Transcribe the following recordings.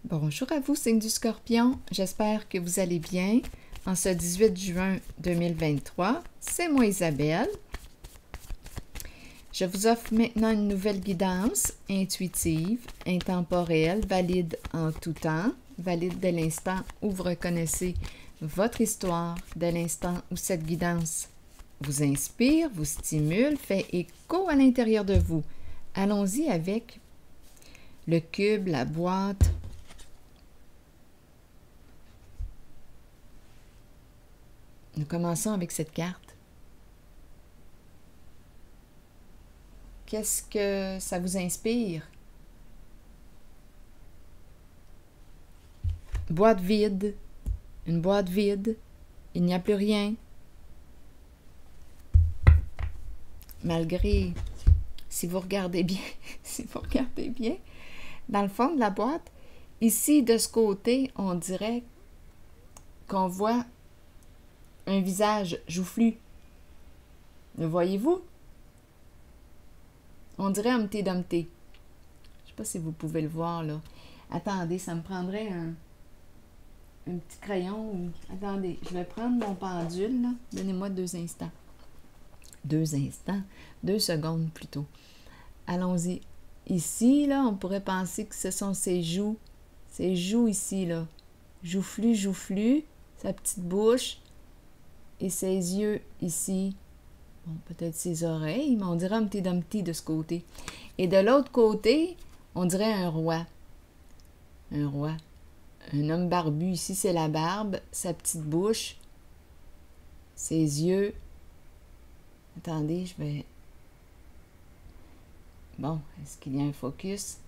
Bonjour à vous, signe du Scorpion. J'espère que vous allez bien. En ce 18 juin 2023, c'est moi Isabelle. Je vous offre maintenant une nouvelle guidance intuitive, intemporelle, valide en tout temps, valide dès l'instant où vous reconnaissez votre histoire, dès l'instant où cette guidance vous inspire, vous stimule, fait écho à l'intérieur de vous. Allons-y avec le cube, la boîte. Nous commençons avec cette carte. Qu'est-ce que ça vous inspire? Boîte vide. Une boîte vide. Il n'y a plus rien. Malgré, si vous regardez bien, dans le fond de la boîte, ici, de ce côté, on dirait qu'on voit un visage joufflu. Le voyez-vous? On dirait Humpty Dumpty. Je ne sais pas si vous pouvez le voir, là. Attendez, ça me prendrait un petit crayon. Attendez, je vais prendre mon pendule, là. Donnez-moi 2 instants. 2 instants. 2 secondes, plutôt. Allons-y. Ici, là, on pourrait penser que ce sont ses joues. Ses joues ici, là. Joufflu, sa petite bouche. Et ses yeux ici, bon, peut-être ses oreilles, mais on dirait Humpty Dumpty de ce côté. Et de l'autre côté, on dirait un roi. Un roi. Un homme barbu. Ici, c'est la barbe, sa petite bouche, ses yeux. Attendez, je vais... Bon, est-ce qu'il y a un focus?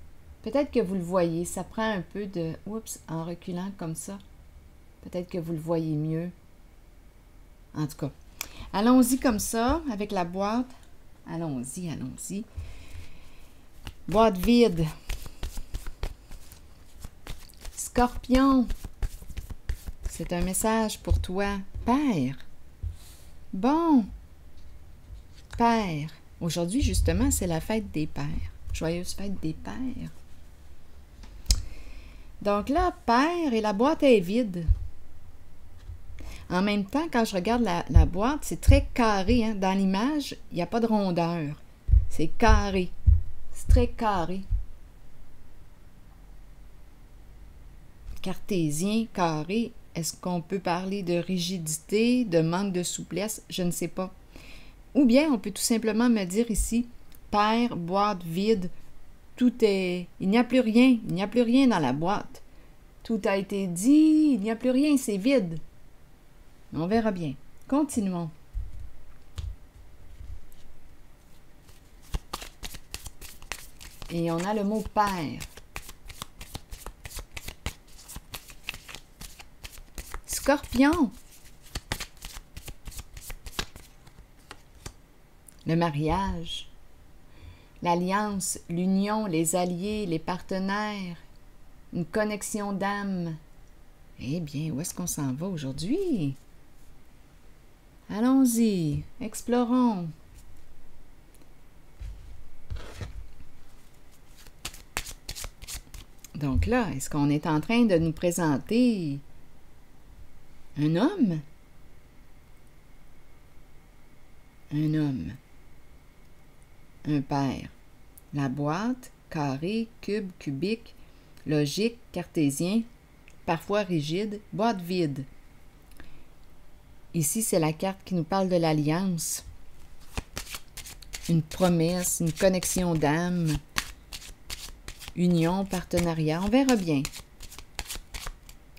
Peut-être que vous le voyez. Ça prend un peu de... Oups, en reculant comme ça. Peut-être que vous le voyez mieux. En tout cas, allons-y comme ça, avec la boîte. Allons-y, allons-y. Boîte vide. Scorpion, c'est un message pour toi. Père. Bon. Père. Aujourd'hui, justement, c'est la fête des pères. Joyeuse fête des pères. Donc là, Père, et la boîte est vide. En même temps, quand je regarde la boîte, c'est très carré. Hein? Dans l'image, il n'y a pas de rondeur. C'est carré. C'est très carré. Cartésien, carré. Est-ce qu'on peut parler de rigidité, de manque de souplesse? Je ne sais pas. Ou bien, on peut tout simplement me dire ici, Père, boîte vide, tout est... Il n'y a plus rien. Il n'y a plus rien dans la boîte. Tout a été dit. Il n'y a plus rien. C'est vide. On verra bien. Continuons. Et on a le mot père. Scorpion. Le mariage. L'alliance, l'union, les alliés, les partenaires. Une connexion d'âme. Eh bien, où est-ce qu'on s'en va aujourd'hui? Allons-y, explorons. Donc là, est-ce qu'on est en train de nous présenter un homme? Un homme. Un père. La boîte, carré, cube, cubique, logique, cartésien, parfois rigide, boîte vide. Ici, c'est la carte qui nous parle de l'alliance. Une promesse, une connexion d'âme, union, partenariat. On verra bien.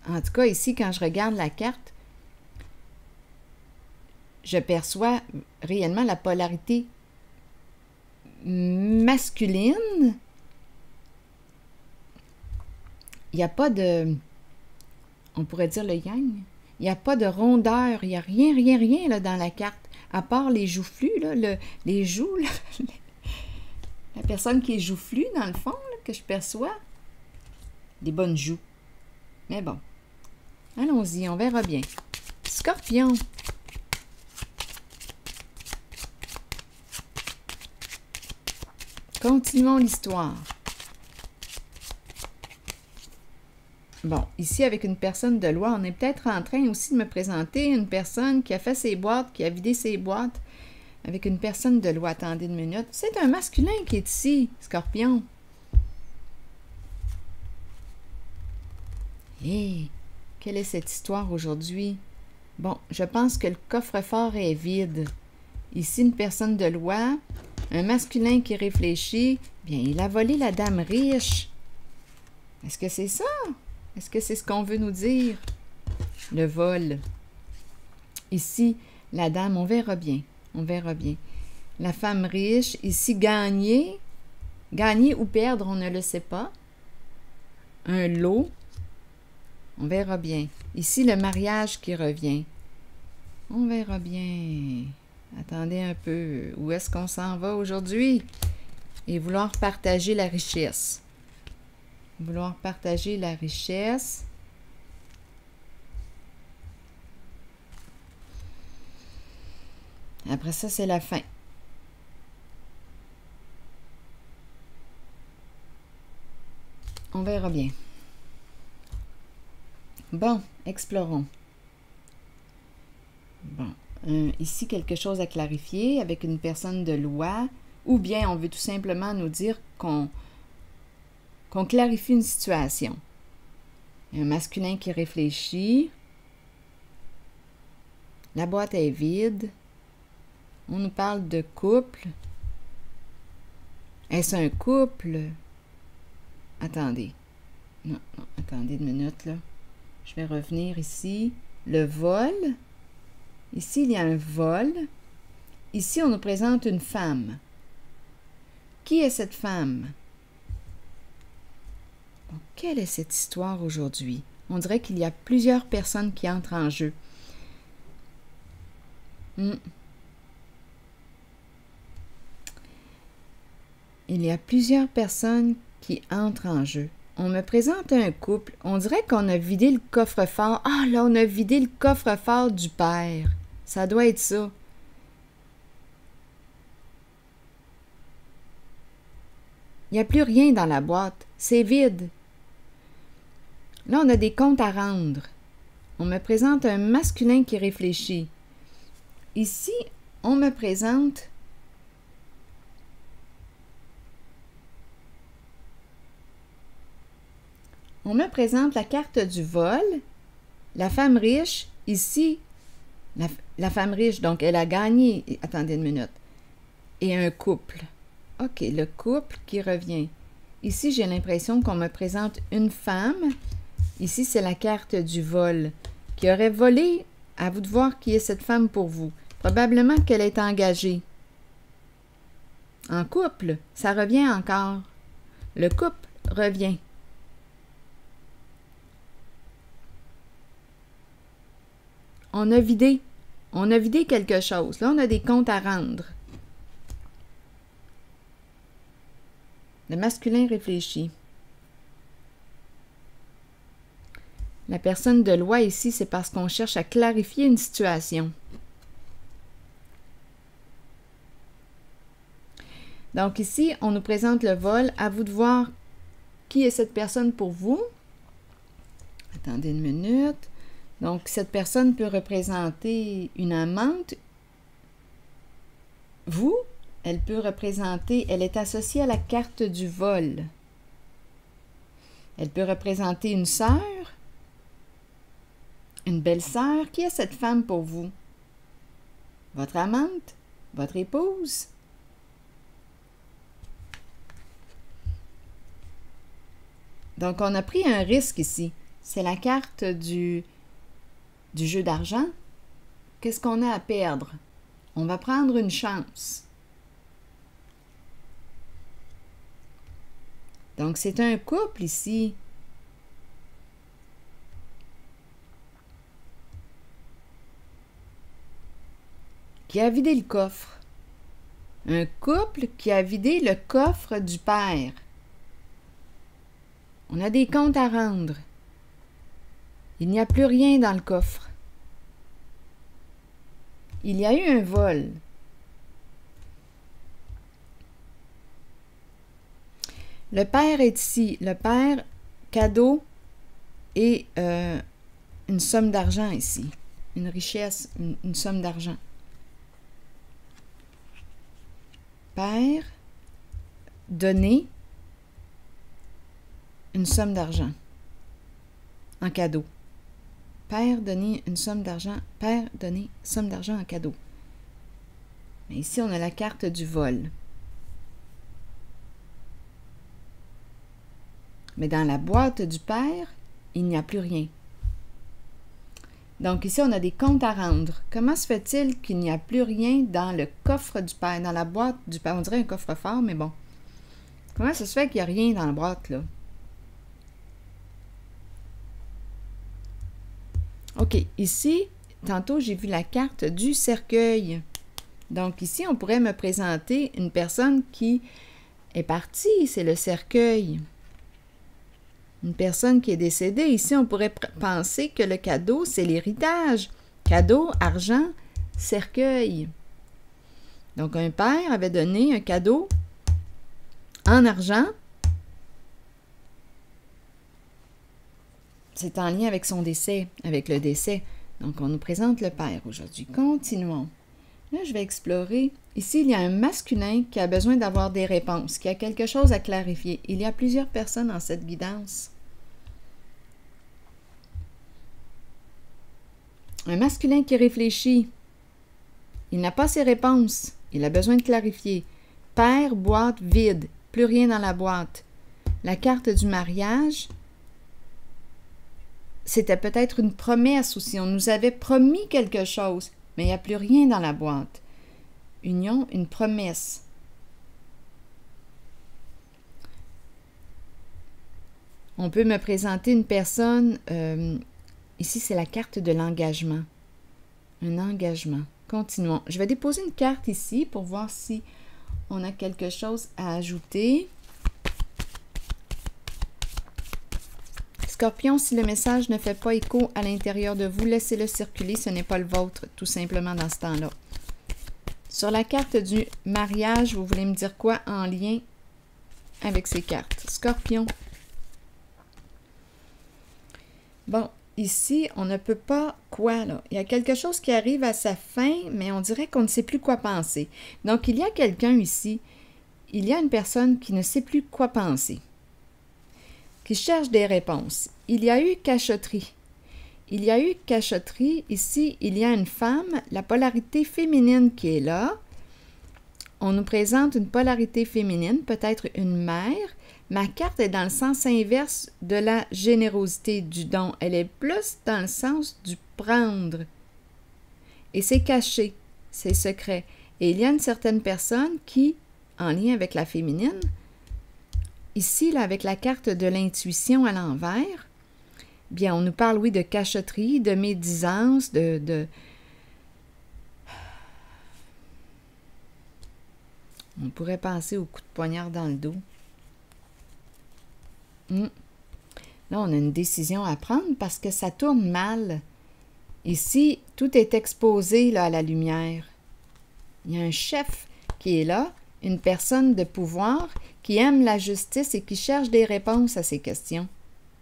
En tout cas, ici, quand je regarde la carte, je perçois réellement la polarité masculine. Il n'y a pas de... On pourrait dire le yang. Il n'y a pas de rondeur, il n'y a rien là, dans la carte, à part les joufflus, là, les joues, là, la personne qui est joufflue, dans le fond, là, que je perçois, des bonnes joues. Mais bon, allons-y, on verra bien. Scorpion. Continuons l'histoire. Bon, ici, avec une personne de loi, on est peut-être en train aussi de me présenter une personne qui a fait ses boîtes, qui a vidé ses boîtes, avec une personne de loi. Attendez une minute. C'est un masculin qui est ici, Scorpion. Hé, quelle est cette histoire aujourd'hui? Bon, je pense que le coffre-fort est vide. Ici, une personne de loi, un masculin qui réfléchit. Bien, il a volé la dame riche. Est-ce que c'est ça? Est-ce que c'est ce qu'on veut nous dire? Le vol. Ici, la dame, on verra bien. On verra bien. La femme riche, ici, gagner. Gagner ou perdre, on ne le sait pas. Un lot. On verra bien. Ici, le mariage qui revient. On verra bien. Attendez un peu. Où est-ce qu'on s'en va aujourd'hui? Et vouloir partager la richesse. Vouloir partager la richesse. Après ça, c'est la fin. On verra bien. Bon, explorons. Bon, ici, quelque chose à clarifier avec une personne de loi, ou bien on veut tout simplement nous dire qu'on clarifie une situation. Un masculin qui réfléchit. La boîte est vide. On nous parle de couple. Est-ce un couple? Attendez. Non, attendez une minute, là. Je vais revenir ici. Le vol. Ici, il y a un vol. Ici, on nous présente une femme. Qui est cette femme? Bon, quelle est cette histoire aujourd'hui? On dirait qu'il y a plusieurs personnes qui entrent en jeu. Il y a plusieurs personnes qui entrent en jeu. On me présente un couple. On dirait qu'on a vidé le coffre-fort. Ah, là, on a vidé le coffre-fort du père. Ça doit être ça. Il n'y a plus rien dans la boîte. C'est vide. Là, on a des comptes à rendre. On me présente un masculin qui réfléchit. Ici, on me présente la carte du vol. La femme riche, ici, la femme riche, donc elle a gagné. Attendez une minute. Et un couple. OK, le couple qui revient. Ici, j'ai l'impression qu'on me présente une femme. Ici, c'est la carte du vol. Qui aurait volé. À vous de voir qui est cette femme pour vous. Probablement qu'elle est engagée. En couple, ça revient encore. Le couple revient. On a vidé quelque chose. Là, on a des comptes à rendre. Le masculin réfléchit. La personne de loi ici, c'est parce qu'on cherche à clarifier une situation. Donc ici, on nous présente le vol. À vous de voir qui est cette personne pour vous. Attendez une minute. Donc, cette personne peut représenter une amante. Vous, elle peut représenter, elle est associée à la carte du vol. Elle peut représenter une sœur, une belle-sœur. Qui est cette femme pour vous? Votre amante? Votre épouse? Donc, on a pris un risque ici. C'est la carte du jeu d'argent. Qu'est-ce qu'on a à perdre? On va prendre une chance. Donc, c'est un couple ici. Qui a vidé le coffre. Un couple qui a vidé le coffre du père. On a des comptes à rendre. Il n'y a plus rien dans le coffre. Il y a eu un vol. Le père est ici. Le père, cadeau, et une somme d'argent ici. Une richesse, une somme d'argent. Père, donner une somme d'argent en cadeau. Père, donner une somme d'argent. Père, donner somme d'argent en cadeau. Mais ici, on a la carte du vol. Mais dans la boîte du Père, il n'y a plus rien. Donc ici, on a des comptes à rendre. Comment se fait-il qu'il n'y a plus rien dans le coffre du Père, dans la boîte du Père? On dirait un coffre-fort, mais bon. Comment ça se fait qu'il n'y a rien dans la boîte, là? OK, ici, tantôt, j'ai vu la carte du cercueil. Donc ici, on pourrait me présenter une personne qui est partie, c'est le cercueil. Une personne qui est décédée. Ici, on pourrait penser que le cadeau, c'est l'héritage. Cadeau, argent, cercueil. Donc, un père avait donné un cadeau en argent. C'est en lien avec son décès, avec le décès. Donc, on nous présente le père aujourd'hui. Continuons. Là, je vais explorer. Ici, il y a un masculin qui a besoin d'avoir des réponses, qui a quelque chose à clarifier. Il y a plusieurs personnes dans cette guidance. Un masculin qui réfléchit. Il n'a pas ses réponses. Il a besoin de clarifier. Père, boîte vide. Plus rien dans la boîte. La carte du mariage, c'était peut-être une promesse aussi. On nous avait promis quelque chose. Mais il n'y a plus rien dans la boîte. Union, une promesse. On peut me présenter une personne, ici c'est la carte de l'engagement. Un engagement. Continuons. Je vais déposer une carte ici pour voir si on a quelque chose à ajouter. Scorpion, si le message ne fait pas écho à l'intérieur de vous, laissez-le circuler, ce n'est pas le vôtre, tout simplement dans ce temps-là. Sur la carte du mariage, vous voulez me dire quoi en lien avec ces cartes? Scorpion. Bon, ici, on ne peut pas quoi, là? Il y a quelque chose qui arrive à sa fin, mais on dirait qu'on ne sait plus quoi penser. Donc, il y a quelqu'un ici, il y a une personne qui ne sait plus quoi penser, qui cherche des réponses. Il y a eu cachotterie. Il y a eu cachotterie. Ici, il y a une femme, la polarité féminine qui est là. On nous présente une polarité féminine, peut-être une mère. Ma carte est dans le sens inverse de la générosité, du don. Elle est plus dans le sens du prendre. Et c'est caché, c'est secret. Et il y a une certaine personne qui, en lien avec la féminine, ici, là, avec la carte de l'intuition à l'envers, bien, on nous parle, oui, de cachotterie, de médisance, On pourrait penser au coup de poignard dans le dos. Là, on a une décision à prendre parce que ça tourne mal. Ici, tout est exposé là, à la lumière. Il y a un chef qui est là, une personne de pouvoir qui aime la justice et qui cherche des réponses à ces questions.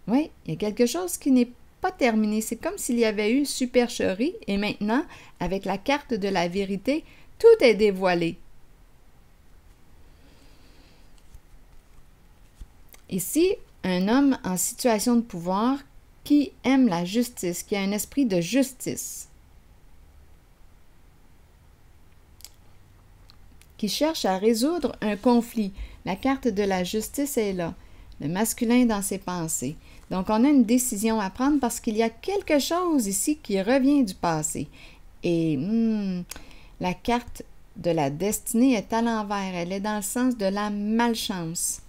Oui, il y a quelque chose qui n'est pas terminé. C'est comme s'il y avait eu supercherie et maintenant, avec la carte de la vérité, tout est dévoilé. Ici, un homme en situation de pouvoir qui aime la justice, qui a un esprit de justice, qui cherche à résoudre un conflit. La carte de la justice est là, le masculin dans ses pensées. Donc, on a une décision à prendre parce qu'il y a quelque chose ici qui revient du passé. Et la carte de la destinée est à l'envers. Elle est dans le sens de la malchance.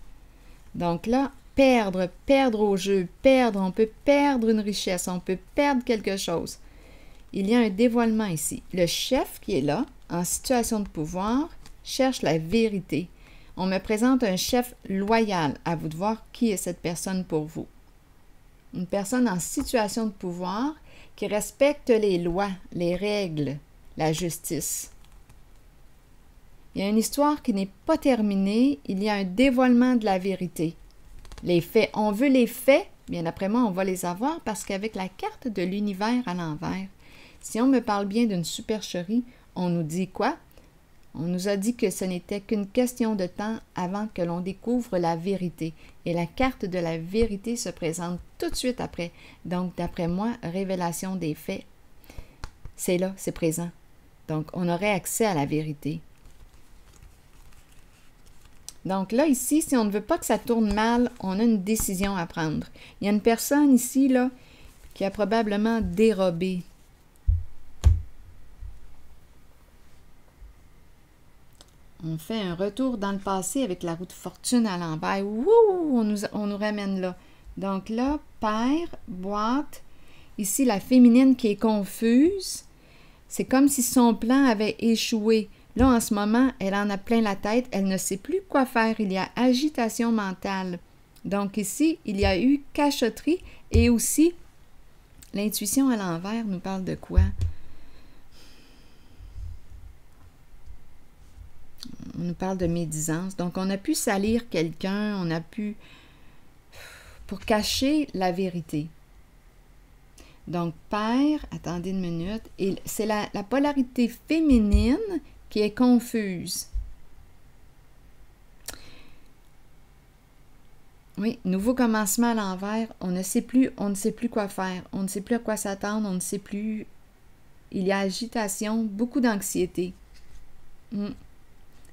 Donc là, perdre au jeu, on peut perdre une richesse, on peut perdre quelque chose. Il y a un dévoilement ici. Le chef qui est là, en situation de pouvoir, cherche la vérité. On me présente un chef loyal. À vous de voir qui est cette personne pour vous. Une personne en situation de pouvoir qui respecte les lois, les règles, la justice. Il y a une histoire qui n'est pas terminée. Il y a un dévoilement de la vérité. Les faits, on veut les faits Bien, d'après moi, on va les avoir parce qu'avec la carte de l'univers à l'envers, si on me parle bien d'une supercherie, on nous dit quoi? On nous a dit que ce n'était qu'une question de temps avant que l'on découvre la vérité. Et la carte de la vérité se présente tout de suite après. Donc, d'après moi, révélation des faits, c'est là, c'est présent. Donc, on aurait accès à la vérité. Donc là, ici, si on ne veut pas que ça tourne mal, on a une décision à prendre. Il y a une personne ici, là, qui a probablement dérobé. On fait un retour dans le passé avec la roue de fortune à l'envers. Wouh! On nous ramène là. Donc là, père, boîte. Ici, la féminine qui est confuse. C'est comme si son plan avait échoué. Là, en ce moment, elle en a plein la tête. Elle ne sait plus quoi faire. Il y a agitation mentale. Donc ici, il y a eu cachotterie et aussi l'intuition à l'envers nous parle de quoi? On nous parle de médisance. Donc, on a pu salir quelqu'un, on a pu... pour cacher la vérité. Donc, père, attendez une minute, et c'est la polarité féminine qui est confuse. Oui, nouveau commencement à l'envers, on ne sait plus quoi faire, on ne sait plus à quoi s'attendre, on ne sait plus... Il y a agitation, beaucoup d'anxiété.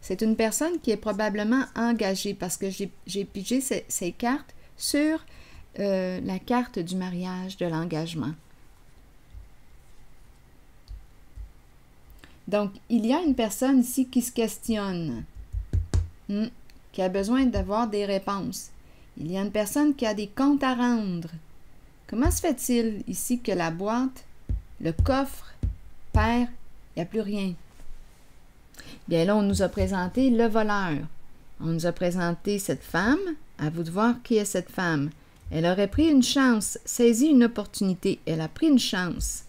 C'est une personne qui est probablement engagée parce que j'ai pigé ces cartes sur la carte du mariage, de l'engagement. Donc, il y a une personne ici qui se questionne, qui a besoin d'avoir des réponses. Il y a une personne qui a des comptes à rendre. Comment se fait-il ici que la boîte, le coffre, perd, il n'y a plus rien? Bien là, on nous a présenté le voleur. On nous a présenté cette femme. À vous de voir qui est cette femme. Elle aurait pris une chance, saisi une opportunité. Elle a pris une chance.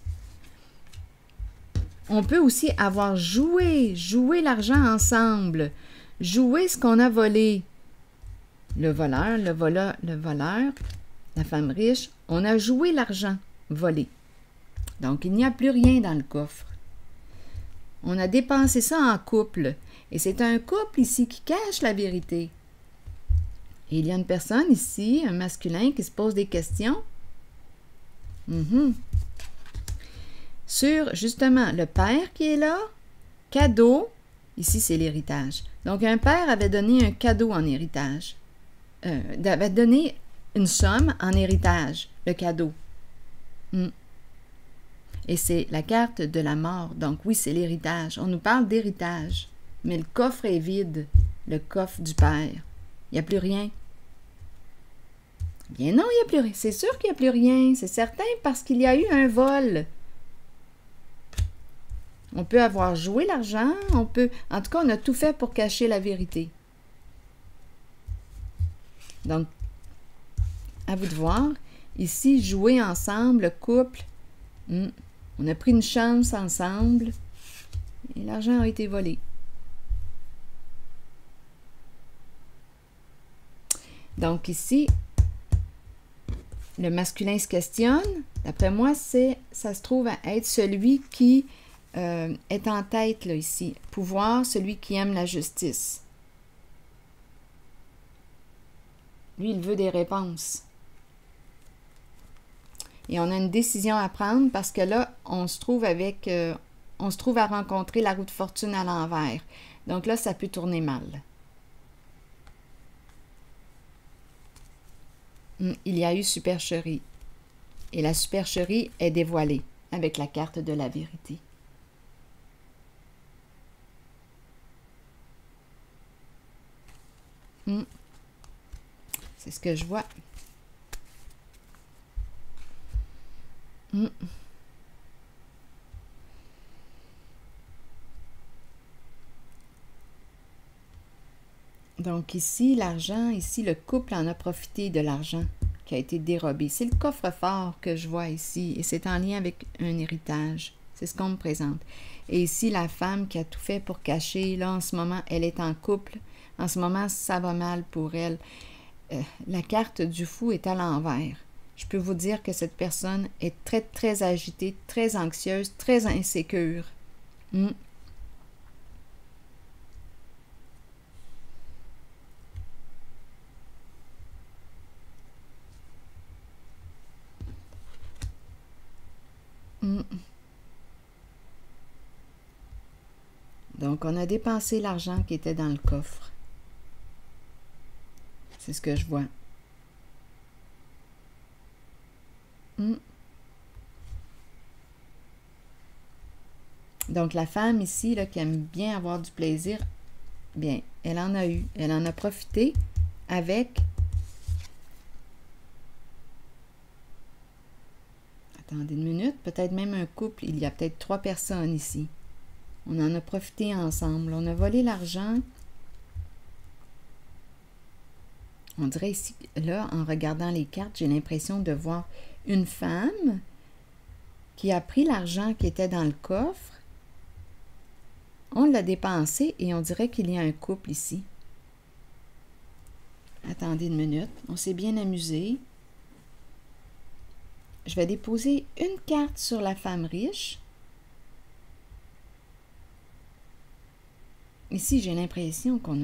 On peut aussi avoir joué l'argent ensemble, jouer ce qu'on a volé. Le voleur, la femme riche, on a joué l'argent volé. Donc, il n'y a plus rien dans le coffre. On a dépensé ça en couple. Et c'est un couple ici qui cache la vérité. Et il y a une personne ici, un masculin, qui se pose des questions. Sur, justement, le père qui est là, cadeau, ici c'est l'héritage. Donc, un père avait donné un cadeau en héritage. Avait donné une somme en héritage, le cadeau. Et c'est la carte de la mort. Donc oui, c'est l'héritage. On nous parle d'héritage. Mais le coffre est vide. Le coffre du père. Il n'y a plus rien. Bien non, il n'y a plus rien. C'est sûr qu'il n'y a plus rien. C'est certain parce qu'il y a eu un vol. On peut avoir joué l'argent. En tout cas, on a tout fait pour cacher la vérité. Donc, à vous de voir. Ici, jouer ensemble, couple. On a pris une chance ensemble et l'argent a été volé. Donc ici, le masculin se questionne. D'après moi, ça se trouve à être celui qui est en tête là, ici. Pouvoir, celui qui aime la justice. Lui, il veut des réponses. Et on a une décision à prendre parce que là, on se trouve à rencontrer la roue de fortune à l'envers. Donc là, ça peut tourner mal. Il y a eu supercherie. Et la supercherie est dévoilée avec la carte de la vérité. C'est ce que je vois. Donc ici, l'argent, ici, le couple en a profité de l'argent qui a été dérobé. C'est le coffre-fort que je vois ici et c'est en lien avec un héritage. C'est ce qu'on me présente. Et ici, la femme qui a tout fait pour cacher, là, en ce moment, elle est en couple. En ce moment, ça va mal pour elle. La carte du fou est à l'envers. je peux vous dire que cette personne est très, très agitée, très anxieuse, très insécure. Donc, on a dépensé l'argent qui était dans le coffre. C'est ce que je vois. Donc, la femme ici, là, qui aime bien avoir du plaisir, bien, elle en a eu. Elle en a profité avec... Attendez une minute, peut-être même un couple. Il y a peut-être 3 personnes ici. On en a profité ensemble. On a volé l'argent. On dirait ici, là, en regardant les cartes, j'ai l'impression de voir une femme qui a pris l'argent qui était dans le coffre. On l'a dépensé et on dirait qu'il y a un couple ici. Attendez une minute. On s'est bien amusé. Je vais déposer une carte sur la femme riche. Ici, j'ai l'impression qu'on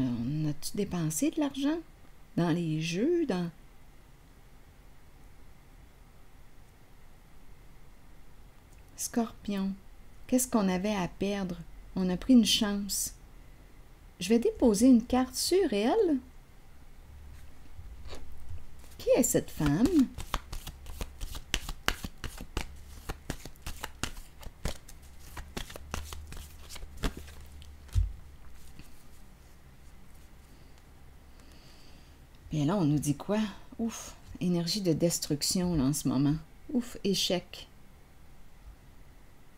a tout dépensé de l'argent dans les jeux, dans... Scorpion. Qu'est-ce qu'on avait à perdre? On a pris une chance. Je vais déposer une carte sur elle. Qui est cette femme? Bien là, on nous dit quoi? Ouf, énergie de destruction là, en ce moment. Ouf, échec.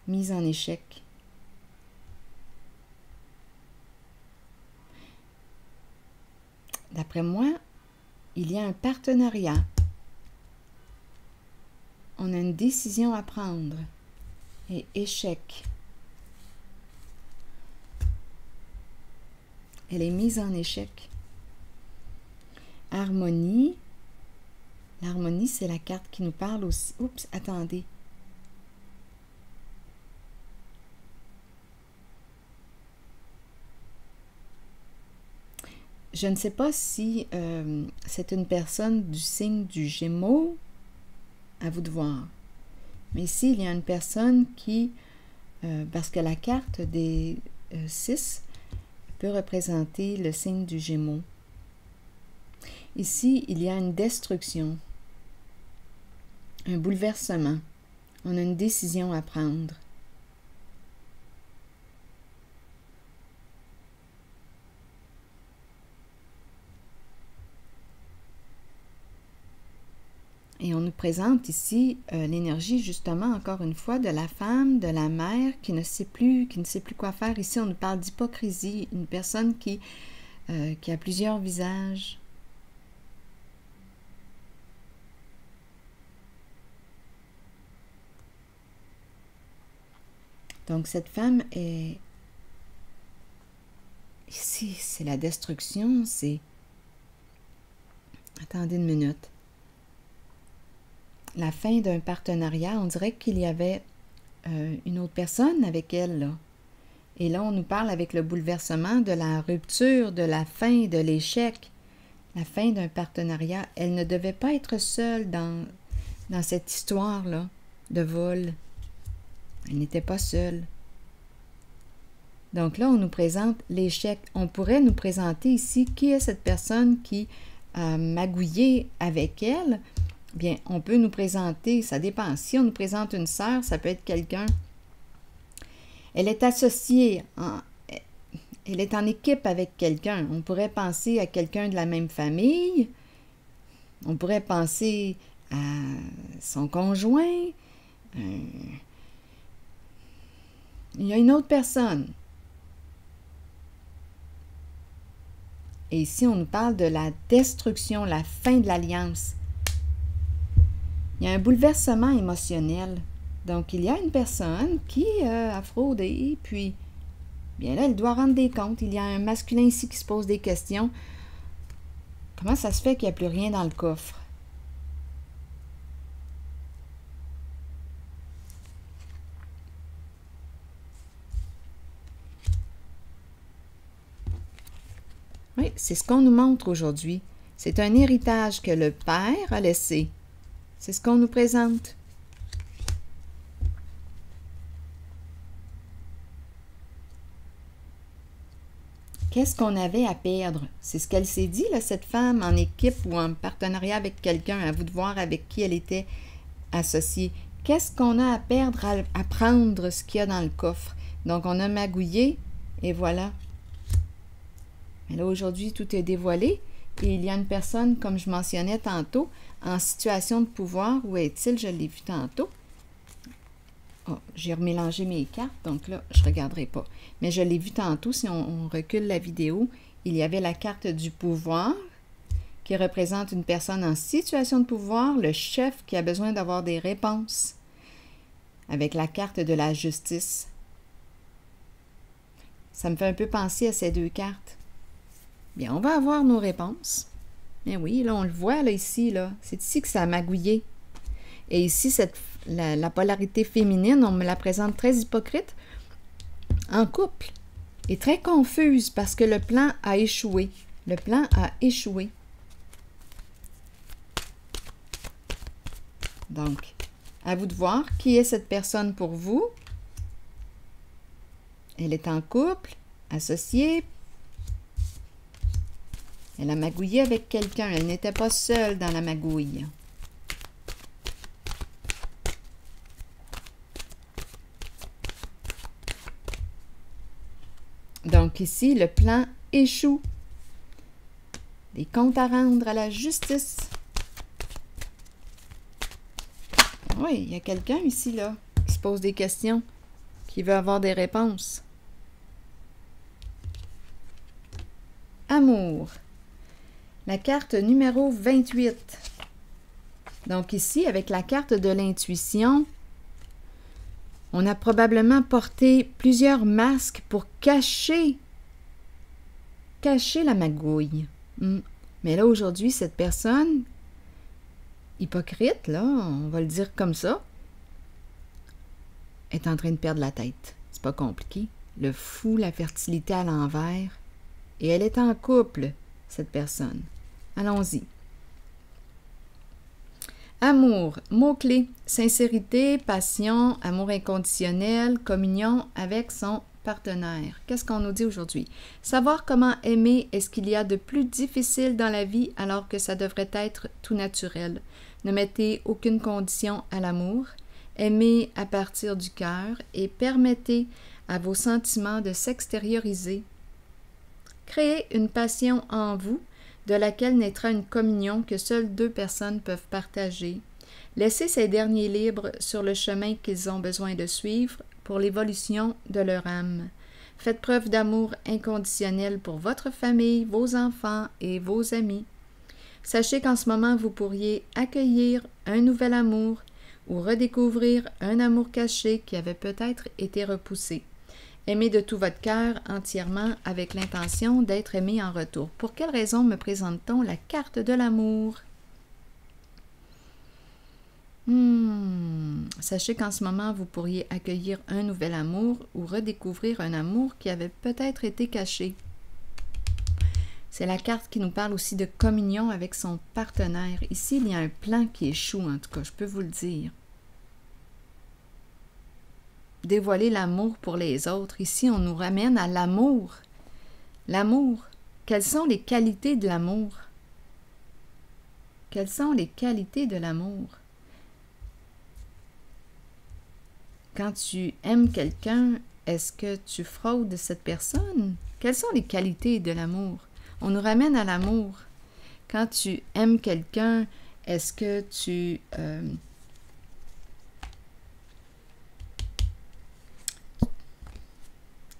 Mise en échec. D'après moi, il y a un partenariat. On a une décision à prendre. Et échec. Elle est mise en échec. Harmonie. L'harmonie, c'est la carte qui nous parle aussi. Oups, attendez. Je ne sais pas si c'est une personne du signe du Gémeaux. À vous de voir. Mais ici, il y a une personne qui, parce que la carte des 6 peut représenter le signe du Gémeaux. Ici, il y a une destruction, un bouleversement. On a une décision à prendre. Et on nous présente ici l'énergie, justement, encore une fois, de la femme, de la mère qui ne sait plus quoi faire. Ici, on nous parle d'hypocrisie, une personne qui a plusieurs visages. Donc, cette femme est... Ici, c'est la destruction, c'est... Attendez une minute. La fin d'un partenariat, on dirait qu'il y avait une autre personne avec elle, là. Et là, on nous parle avec le bouleversement de la rupture, de la fin, de l'échec. La fin d'un partenariat. Elle ne devait pas être seule dans cette histoire-là de vol. Elle n'était pas seule. Donc là, on nous présente l'échec. On pourrait nous présenter ici qui est cette personne qui a magouillé avec elle. Bien, on peut nous présenter, ça dépend. Si on nous présente une sœur, ça peut être quelqu'un. Elle est associée, elle est en équipe avec quelqu'un. On pourrait penser à quelqu'un de la même famille. On pourrait penser à son conjoint. Il y a une autre personne. Et ici, on nous parle de la destruction, la fin de l'alliance. Il y a un bouleversement émotionnel. Donc, il y a une personne qui a fraudé, puis, bien là, elle doit rendre des comptes. Il y a un masculin ici qui se pose des questions. Comment ça se fait qu'il n'y a plus rien dans le coffre? Oui, c'est ce qu'on nous montre aujourd'hui. C'est un héritage que le père a laissé. C'est ce qu'on nous présente. Qu'est-ce qu'on avait à perdre? C'est ce qu'elle s'est dit, là, cette femme, en équipe ou en partenariat avec quelqu'un. À vous de voir avec qui elle était associée. Qu'est-ce qu'on a à perdre à prendre ce qu'il y a dans le coffre? Donc, on a magouillé et voilà. Mais là, aujourd'hui, tout est dévoilé et il y a une personne, comme je mentionnais tantôt, en situation de pouvoir. Où est-il? Je l'ai vu tantôt. Oh, j'ai remélangé mes cartes, donc là, je ne regarderai pas. Mais je l'ai vu tantôt, si on recule la vidéo, il y avait la carte du pouvoir qui représente une personne en situation de pouvoir, le chef qui a besoin d'avoir des réponses, avec la carte de la justice. Ça me fait un peu penser à ces deux cartes. Bien, on va avoir nos réponses. Mais oui, là, on le voit, là, ici, là. C'est ici que ça a magouillé. Et ici, la polarité féminine, on me la présente très hypocrite, en couple, et très confuse parce que le plan a échoué. Le plan a échoué. Donc, à vous de voir qui est cette personne pour vous. Elle est en couple, associée. Elle a magouillé avec quelqu'un. Elle n'était pas seule dans la magouille. Donc ici, le plan échoue. Des comptes à rendre à la justice. Oui, il y a quelqu'un ici, là, qui se pose des questions, qui veut avoir des réponses. Amour. La carte numéro 28. Donc ici, avec la carte de l'intuition, on a probablement porté plusieurs masques pour cacher la magouille. Mais là, aujourd'hui, cette personne, hypocrite, là, on va le dire comme ça, est en train de perdre la tête. C'est pas compliqué. Le fou, la fertilité à l'envers. Et elle est en couple, cette personne. Allons-y. Amour, mot-clé, sincérité, passion, amour inconditionnel, communion avec son partenaire. Qu'est-ce qu'on nous dit aujourd'hui? Savoir comment aimer est ce qu'il y a de plus difficile dans la vie alors que ça devrait être tout naturel. Ne mettez aucune condition à l'amour. Aimez à partir du cœur et permettez à vos sentiments de s'extérioriser. Créez une passion en vous de laquelle naîtra une communion que seules deux personnes peuvent partager. Laissez ces derniers libres sur le chemin qu'ils ont besoin de suivre pour l'évolution de leur âme. Faites preuve d'amour inconditionnel pour votre famille, vos enfants et vos amis. Sachez qu'en ce moment, vous pourriez accueillir un nouvel amour ou redécouvrir un amour caché qui avait peut-être été repoussé. Aimez de tout votre cœur entièrement avec l'intention d'être aimé en retour. Pour quelle raison me présente-t-on la carte de l'amour? Sachez qu'en ce moment, vous pourriez accueillir un nouvel amour ou redécouvrir un amour qui avait peut-être été caché. C'est la carte qui nous parle aussi de communion avec son partenaire. Ici, il y a un plan qui échoue, en tout cas, je peux vous le dire. Dévoiler l'amour pour les autres. Ici, on nous ramène à l'amour. L'amour. Quelles sont les qualités de l'amour? Quelles sont les qualités de l'amour? Quand tu aimes quelqu'un, est-ce que tu fraudes cette personne? Quelles sont les qualités de l'amour? On nous ramène à l'amour. Quand tu aimes quelqu'un, est-ce que tu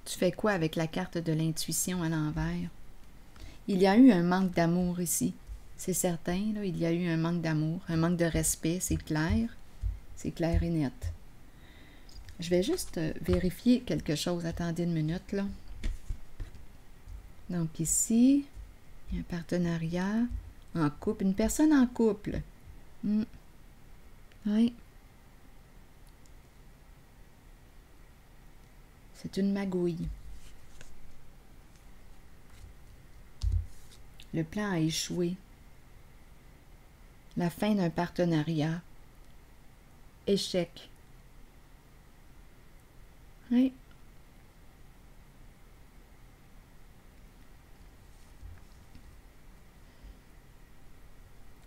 fais quoi avec la carte de l'intuition à l'envers? Il y a eu un manque d'amour ici. C'est certain, là, il y a eu un manque d'amour, un manque de respect, c'est clair. C'est clair et net. Je vais juste vérifier quelque chose. Attendez une minute, là. Donc ici, il y a un partenariat en couple, une personne en couple. Oui. C'est une magouille. Le plan a échoué. La fin d'un partenariat. Échec. Oui.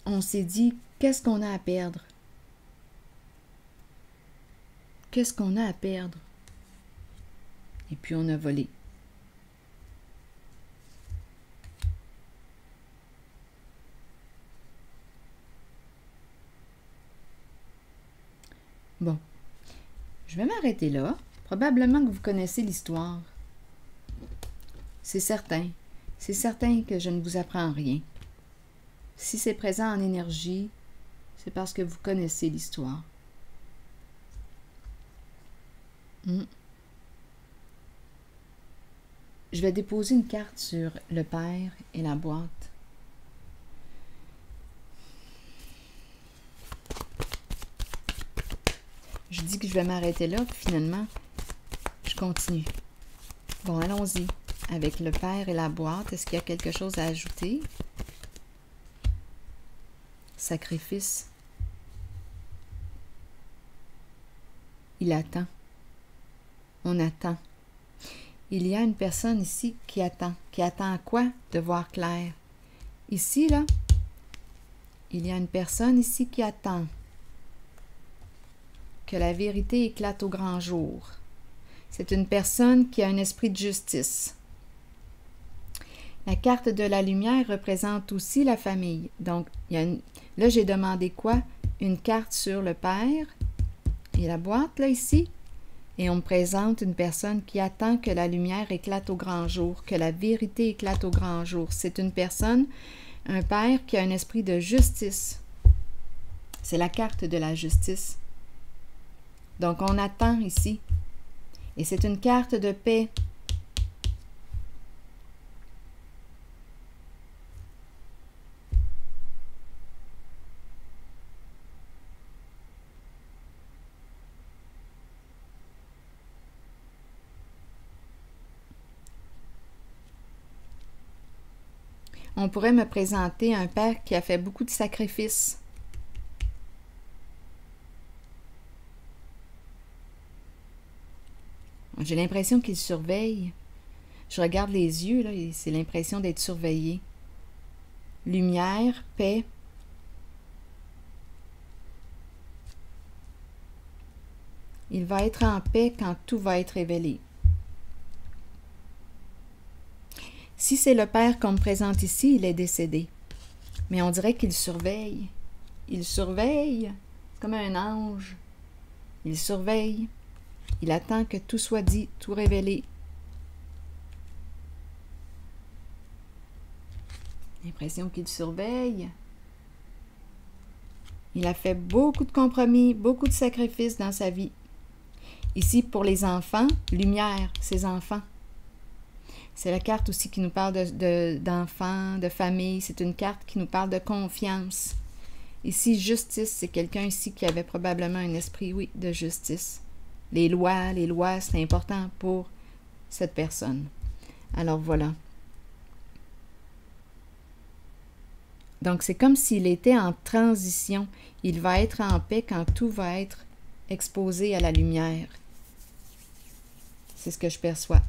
On s'est dit, qu'est-ce qu'on a à perdre? Qu'est-ce qu'on a à perdre? Et puis on a volé. Bon, je vais m'arrêter là. Probablement que vous connaissez l'histoire. C'est certain. C'est certain que je ne vous apprends rien. Si c'est présent en énergie, c'est parce que vous connaissez l'histoire. Je vais déposer une carte sur le père et la boîte. Je dis que je vais m'arrêter là, puis finalement, je continue. Bon, allons-y. Avec le père et la boîte, est-ce qu'il y a quelque chose à ajouter? Sacrifice. Il attend. On attend. Il y a une personne ici qui attend. Qui attend à quoi? De voir clair. Ici, là, il y a une personne ici qui attend que la vérité éclate au grand jour. C'est une personne qui a un esprit de justice. La carte de la lumière représente aussi la famille. Donc, là, j'ai demandé quoi? Une carte sur le père et la boîte, là, ici. Et on me présente une personne qui attend que la lumière éclate au grand jour, que la vérité éclate au grand jour. C'est une personne, un père qui a un esprit de justice. C'est la carte de la justice. Donc, on attend ici. Et c'est une carte de paix. On pourrait me présenter un père qui a fait beaucoup de sacrifices. J'ai l'impression qu'il surveille. Je regarde les yeux, là, et c'est l'impression d'être surveillé. Lumière, paix. Il va être en paix quand tout va être révélé. Si c'est le père qu'on me présente ici, il est décédé. Mais on dirait qu'il surveille. Il surveille. C'est comme un ange. Il surveille. Il attend que tout soit dit, tout révélé. L'impression qu'il surveille. Il a fait beaucoup de compromis, beaucoup de sacrifices dans sa vie. Ici, pour les enfants, lumière, ses enfants. C'est la carte aussi qui nous parle d'enfants, de famille. C'est une carte qui nous parle de confiance. Ici, justice, c'est quelqu'un ici qui avait probablement un esprit, oui, de justice. Les lois, c'est important pour cette personne. Alors voilà. Donc, c'est comme s'il était en transition. Il va être en paix quand tout va être exposé à la lumière. C'est ce que je perçois.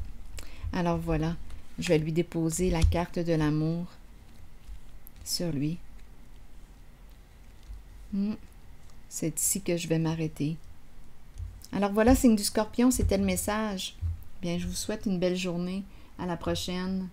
Alors voilà, je vais lui déposer la carte de l'amour sur lui. C'est ici que je vais m'arrêter. Alors voilà, signe du Scorpion, c'était le message. Bien, je vous souhaite une belle journée. À la prochaine.